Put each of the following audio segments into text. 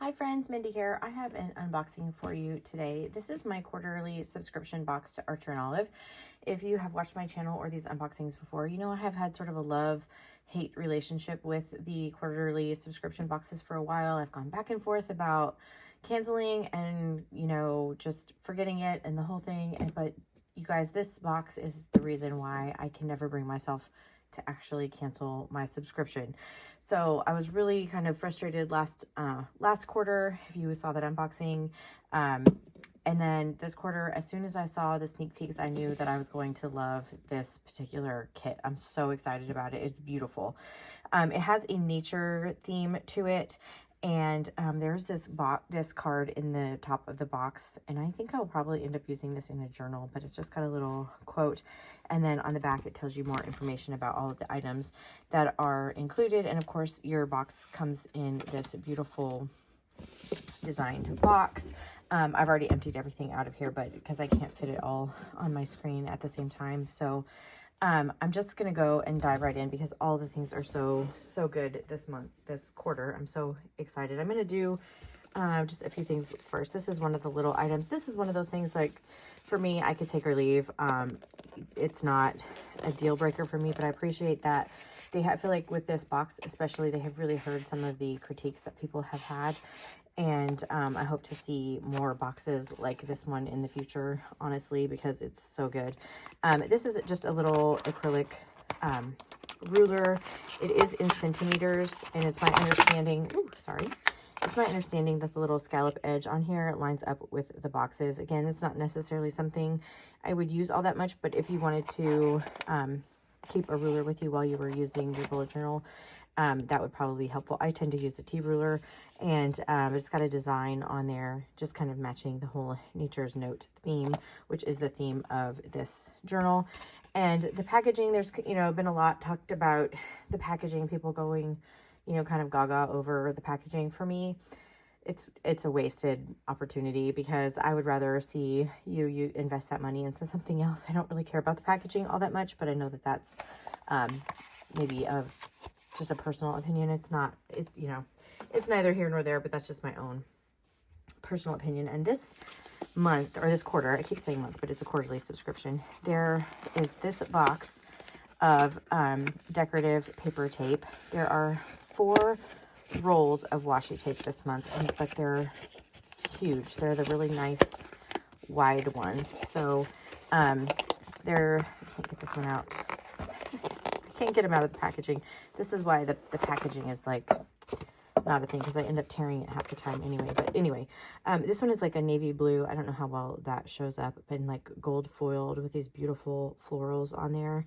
Hi friends, Mindy here. I have an unboxing for you today. This is my quarterly subscription box to Archer and Olive. If you have watched my channel or these unboxings before, you know I have had sort of a love-hate relationship with the quarterly subscription boxes for a while. I've gone back and forth about canceling and, just forgetting it and the whole thing. But you guys, this box is the reason why I can never bring myself to actually cancel my subscription. So I was really kind of frustrated last quarter, if you saw that unboxing. And then this quarter, as soon as I saw the sneak peeks, I knew that I was going to love this particular kit. I'm so excited about it. It's beautiful. It has a nature theme to it. And there's this card in the top of the box, and I think I'll probably end up using this in a journal, but it's just got a little quote. And then on the back, it tells you more information about all of the items that are included. And of course, your box comes in this beautiful designed box. I've already emptied everything out of here, but because I can't fit it all on my screen at the same time. So I'm just going to go and dive right in because all the things are so good this quarter. I'm so excited. I'm going to do just a few things first. This is one of the little items. This is one of those things, like, for me, I could take or leave. It's not a deal breaker for me, but I appreciate that I feel like with this box especially, they have really heard some of the critiques that people have had. And I hope to see more boxes like this one in the future, honestly, because it's so good. This is just a little acrylic ruler. It is in centimeters, and it's my understanding, it's my understanding that the little scallop edge on here lines up with the boxes. Again, it's not necessarily something I would use all that much, but if you wanted to keep a ruler with you while you were using your bullet journal, that would probably be helpful. I tend to use a T-ruler, and it's got a design on there just kind of matching the whole Nature's Note theme, which is the theme of this journal. And the packaging, there's been a lot talked about the packaging, people going kind of gaga over the packaging. For me, it's a wasted opportunity, because I would rather see you invest that money into something else. I don't really care about the packaging all that much, but I know that that's maybe just a personal opinion. It's neither here nor there, but that's just my own personal opinion. And this month, or this quarter, I keep saying month, but it's a quarterly subscription, there is this box of decorative paper tape. There are 4 rolls of washi tape this month, but they're huge. They're the really nice wide ones. So I can't get this one out. Can't get them out of the packaging. This is why the packaging is like not a thing, because I end up tearing it half the time anyway. But anyway, this one is like a navy blue. I don't know how well that shows up, but in like gold foiled with these beautiful florals on there.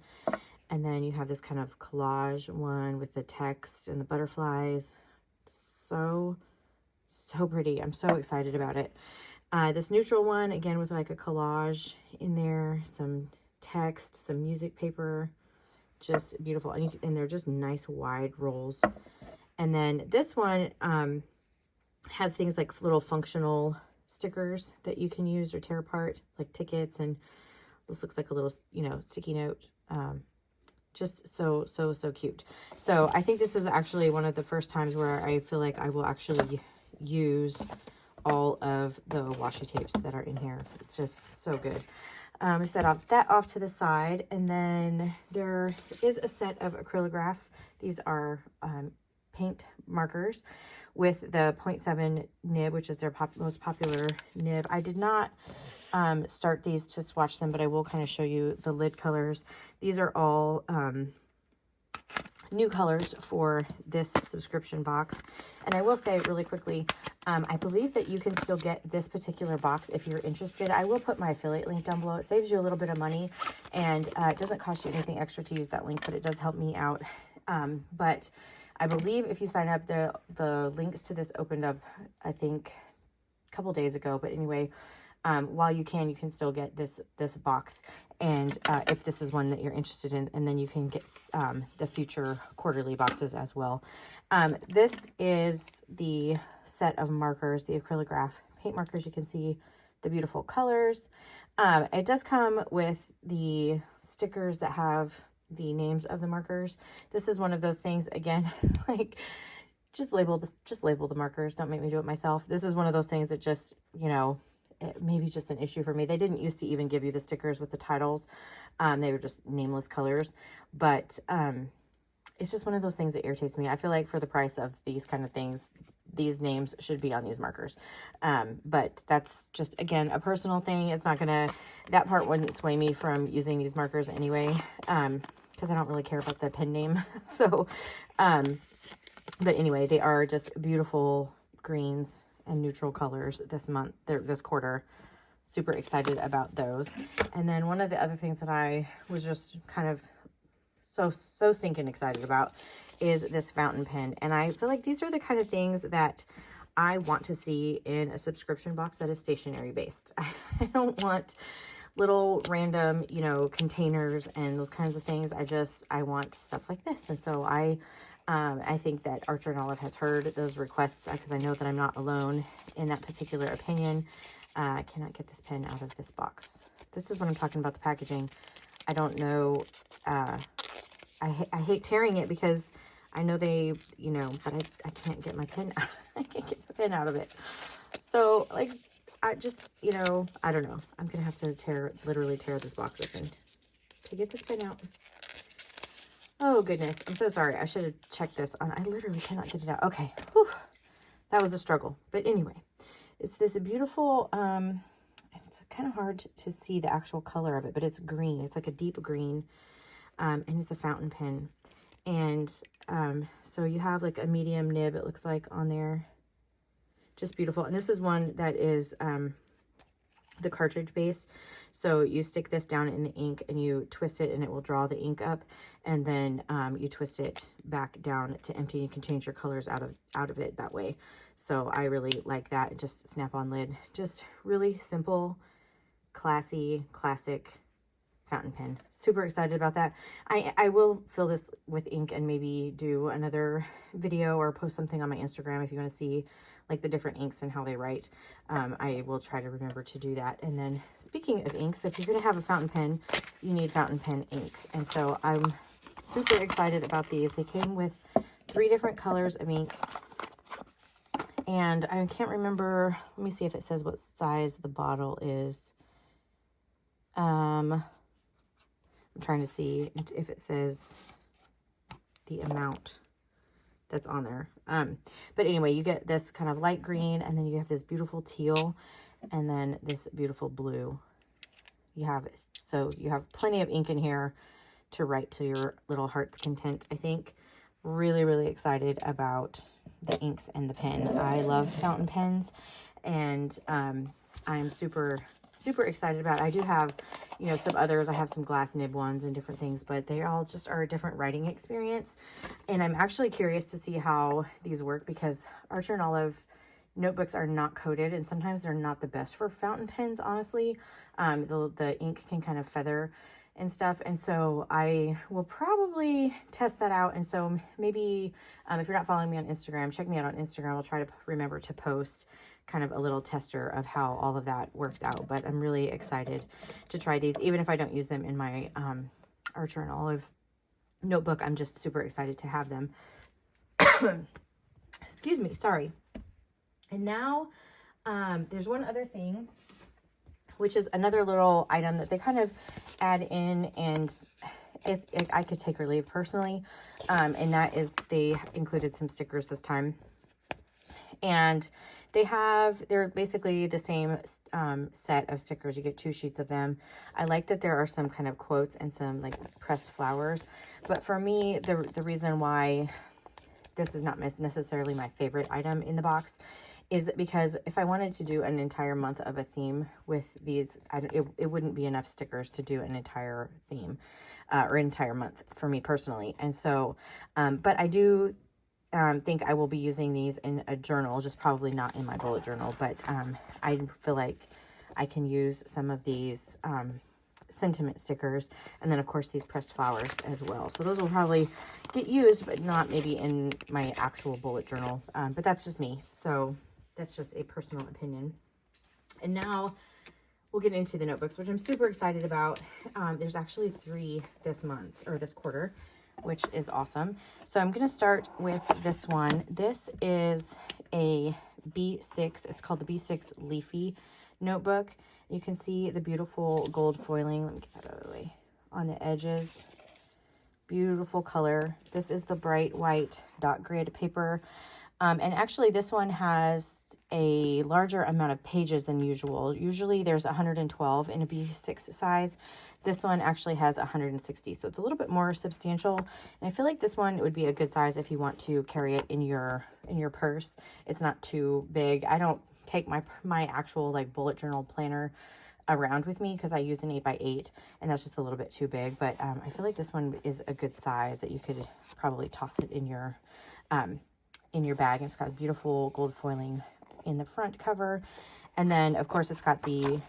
And then you have this kind of collage one with the text and the butterflies. So pretty. I'm so excited about it. This neutral one, again, with like a collage in there, some text, some music paper. Just beautiful, and they're just nice wide rolls. And then this one has things like little functional stickers that you can use or tear apart, like tickets, and this looks like a little sticky note. Just so cute. So I think this is actually one of the first times where I feel like I will actually use all of the washi tapes that are in here. It's just so good. Set that off to the side, and then there is a set of acrylograph. These are paint markers with the 0.7 nib, which is their most popular nib. I did not start these to swatch them, but I will kind of show you the lid colors. These are all new colors for this subscription box. And I will say really quickly, I believe that you can still get this particular box if you're interested. I will put my affiliate link down below. It saves you a little bit of money, and it doesn't cost you anything extra to use that link, but it does help me out. But I believe if you sign up, the links to this opened up, I think, a couple days ago. But anyway, while you can still get this box, and if this is one that you're interested in, and then you can get the future quarterly boxes as well. This is the set of markers, the acrylograph paint markers. You can see the beautiful colors. It does come with the stickers that have the names of the markers. This is one of those things, again, like just label this, just label the markers. Don't make me do it myself. This is one of those things that just, you know, it may be just an issue for me. They didn't used to even give you the stickers with the titles. They were just nameless colors, but it's just one of those things that irritates me. I feel like for the price of these kind of things, these names should be on these markers. But that's just, again, a personal thing. It's not gonna, that part wouldn't sway me from using these markers anyway, because I don't really care about the pen name. So, but anyway, they are just beautiful greens and neutral colors this month, this quarter. Super excited about those. And then one of the other things that I was just kind of so stinking excited about is this fountain pen. And I feel like these are the kind of things that I want to see in a subscription box that is stationery based. I don't want little random, you know, containers and those kinds of things. I want stuff like this. And so I think that Archer and Olive has heard those requests, because I know that I'm not alone in that particular opinion. I cannot get this pen out of this box. This is what I'm talking about, the packaging. I don't know. I hate tearing it because I know they, you know, but I can't get my pen out. I can't get the pen out of it. So, like, I just, you know, I don't know. I'm going to have to literally tear this box open to get this pen out. Oh, goodness. I'm so sorry. I should have checked this on. I literally cannot get it out. Okay. Whew. That was a struggle. But anyway, it's this beautiful, it's kind of hard to see the actual color of it, but it's green. It's like a deep green. And it's a fountain pen. And so you have like a medium nib, it looks like, on there. Just beautiful. And this is one that is the cartridge base. So you stick this down in the ink and you twist it and it will draw the ink up. And then you twist it back down to empty. You can change your colors out of it that way. So I really like that. Just snap-on lid. Just really simple, classy, classic fountain pen. Super excited about that. I will fill this with ink and maybe do another video or post something on my Instagram if you want to see like the different inks and how they write. I will try to remember to do that. And then speaking of inks, if you're going to have a fountain pen, you need fountain pen ink. And so I'm super excited about these. They came with 3 different colors of ink. And I can't remember, let me see if it says what size the bottle is. I'm trying to see if it says the amount that's on there. But anyway, you get this kind of light green, and then you have this beautiful teal, and then this beautiful blue. So you have plenty of ink in here to write to your little heart's content, I think. Really, really excited about the inks and the pen. I love fountain pens, and I'm super excited about it. I do have, you know, some others. I have some glass nib ones and different things, but they all just are a different writing experience. And I'm actually curious to see how these work, because Archer and Olive notebooks are not coated, and sometimes they're not the best for fountain pens, honestly. The ink can kind of feather and stuff, and so I will probably test that out. And so maybe if you're not following me on Instagram, check me out on Instagram. I'll try to remember to post kind of a little tester of how all of that works out. But I'm really excited to try these, even if I don't use them in my Archer and Olive notebook. I'm just super excited to have them. Excuse me, sorry. And now there's one other thing, which is another little item that they kind of add in, and I could take or leave personally. And that is, they included some stickers this time. And they're basically the same set of stickers. You get 2 sheets of them. I like that there are some kind of quotes and some like pressed flowers. But for me, the reason why this is not necessarily my favorite item in the box is because if I wanted to do an entire month of a theme with these, it wouldn't be enough stickers to do an entire theme or entire month for me personally. And so, but I do think I will be using these in a journal, just probably not in my bullet journal, but I feel like I can use some of these sentiment stickers, and then of course these pressed flowers as well. So those will probably get used, but not maybe in my actual bullet journal. But that's just me. So that's just a personal opinion. And now we'll get into the notebooks, which I'm super excited about. There's actually 3 this month, or this quarter. which is awesome. So I'm going to start with this one. This is a B6. It's called the B6 Leafy Notebook. You can see the beautiful gold foiling. Let me get that out of the way. On the edges. Beautiful color. This is the bright white dot grid paper. And actually this one has a larger amount of pages than usual. Usually there's 112 in a B6 size. This one actually has 160, so it's a little bit more substantial. And I feel like this one would be a good size if you want to carry it in your purse. It's not too big. I don't take my actual like bullet journal planner around with me because I use an 8x8 and that's just a little bit too big, but I feel like this one is a good size that you could probably toss it in your bag. It's got beautiful gold foiling in the front cover, and then of course it's got the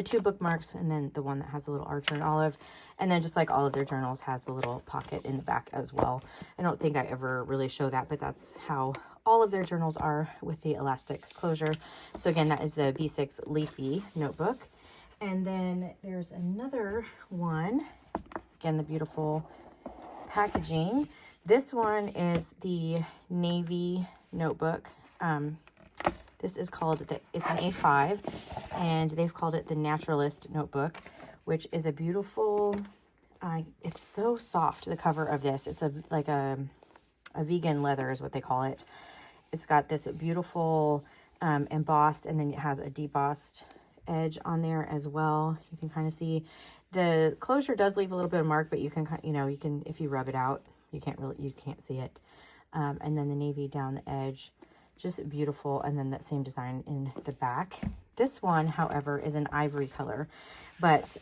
2 bookmarks, and then the one that has the little archer and olive, and then just like all of their journals has the little pocket in the back as well. I don't think I ever really show that, but that's how all of their journals are with the elastic closure. So again, that is the B6 Leafy notebook. And then there's another one, again, the beautiful packaging. This one is the navy notebook. This is called, it's an A5, and they've called it the Naturalist Notebook, which is a beautiful, it's so soft, the cover of this. It's like a vegan leather is what they call it. It's got this beautiful embossed, and then it has a debossed edge on there as well. You can kind of see the closure does leave a little bit of mark, but you can, you can, if you rub it out, you can't see it. And then the navy down the edge, just beautiful. And then that same design in the back. This one, however, is an ivory color, but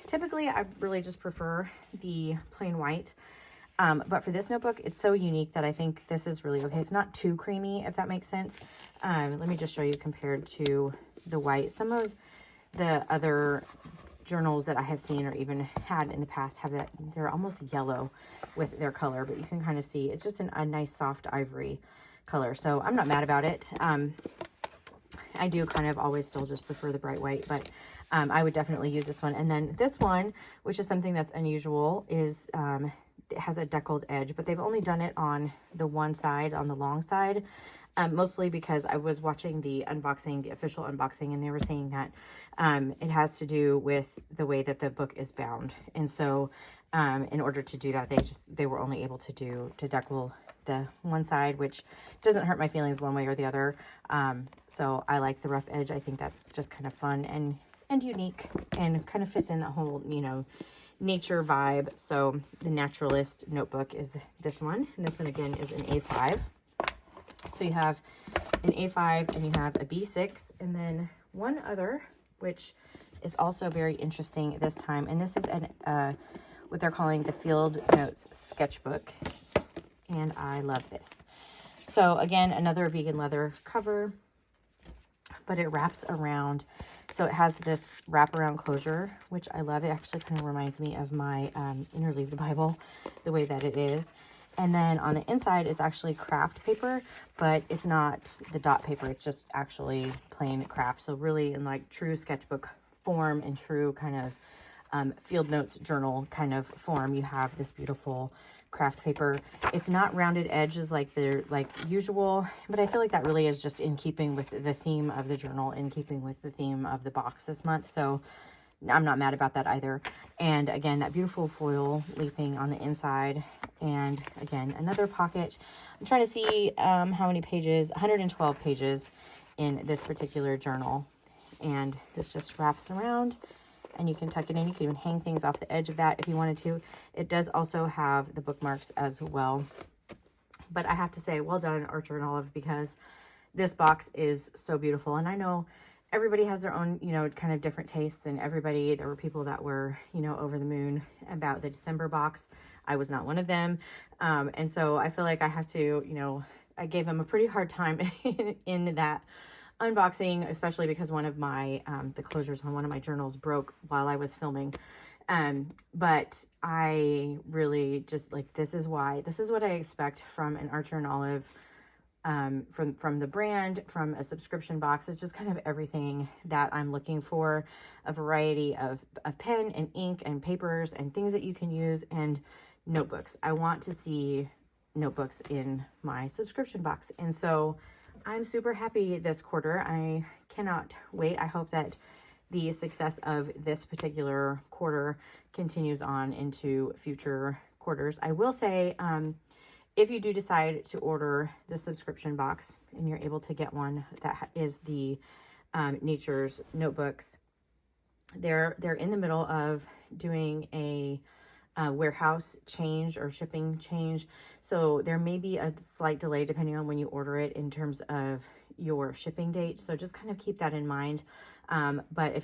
typically I really just prefer the plain white. But for this notebook, it's so unique that I think this is really okay. It's not too creamy, if that makes sense. Let me just show you compared to the white. Some of the other journals that I have seen or even had in the past have that, they're almost yellow with their color, but you can kind of see it's just a nice soft ivory color. So I'm not mad about it. I do kind of always still just prefer the bright white, but I would definitely use this one. And then this one, which is something that's unusual, is it has a deckled edge, but they've only done it on the one side, on the long side, mostly because I was watching the unboxing, the official unboxing, and they were saying that it has to do with the way that the book is bound. And so in order to do that, they were only able to deckle the one side, which doesn't hurt my feelings one way or the other. So I like the rough edge. I think that's just kind of fun and unique, and kind of fits in the whole, nature vibe. So the Naturalist Notebook is this one, and this one again is an A5. So you have an A5 and you have a B6, and then one other, which is also very interesting this time, and this is what they're calling the Field Notes Sketchbook, and I love this. So again, another vegan leather cover, but it wraps around. So it has this wraparound closure, which I love. It actually kind of reminds me of my Interleaved Bible, the way that it is. And then on the inside, it's actually craft paper, but it's not the dot paper. It's just actually plain craft. So really in like true sketchbook form and true kind of field notes journal kind of form, you have this beautiful craft paper. It's not rounded edges like they're like usual, but I feel like that really is just in keeping with the theme of the journal, in keeping with the theme of the box this month. So I'm not mad about that either. And again, that beautiful foil leafing on the inside. And again, another pocket. I'm trying to see how many pages, 112 pages in this particular journal. And this just wraps around, and you can tuck it in. You can even hang things off the edge of that if you wanted to. It does also have the bookmarks as well. But I have to say, well done, Archer and Olive, because this box is so beautiful. And I know everybody has their own, kind of different tastes, and there were people that were, over the moon about the December box. I was not one of them. And so I feel like I have to, I gave them a pretty hard time in that unboxing, especially because one of my, the closures on one of my journals broke while I was filming. But I really just this is what I expect from an Archer and Olive from the brand, from a subscription box. It's just kind of everything that I'm looking for, a variety of pen and ink and papers and things that you can use, and notebooks. I want to see notebooks in my subscription box. And so I'm super happy this quarter. I cannot wait. I hope that the success of this particular quarter continues on into future quarters. I will say, if you do decide to order the subscription box and you're able to get one that is the Nature's notebooks, they're in the middle of doing a warehouse change or shipping change. So there may be a slight delay depending on when you order it in terms of your shipping date. So just kind of keep that in mind. But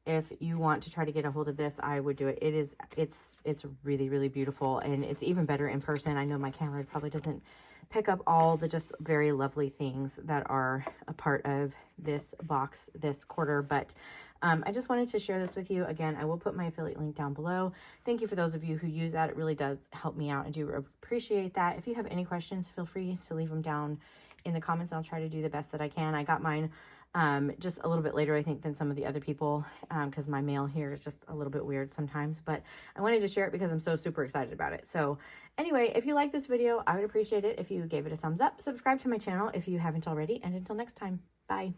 if you want to try to get a hold of this, I would do it. It's really, really beautiful, and it's even better in person. I know my camera probably doesn't pick up all the just very lovely things that are a part of this box this quarter, but I just wanted to share this with you. Again, I will put my affiliate link down below. Thank you for those of you who use that. It really does help me out. I do appreciate that. If you have any questions, feel free to leave them down in the comments. I'll try to do the best that I can. I got mine just a little bit later, I think, than some of the other people, because my mail here is just a little bit weird sometimes, but I wanted to share it because I'm so super excited about it. So anyway, if you like this video, I would appreciate it if you gave it a thumbs up. Subscribe to my channel if you haven't already, and until next time, bye.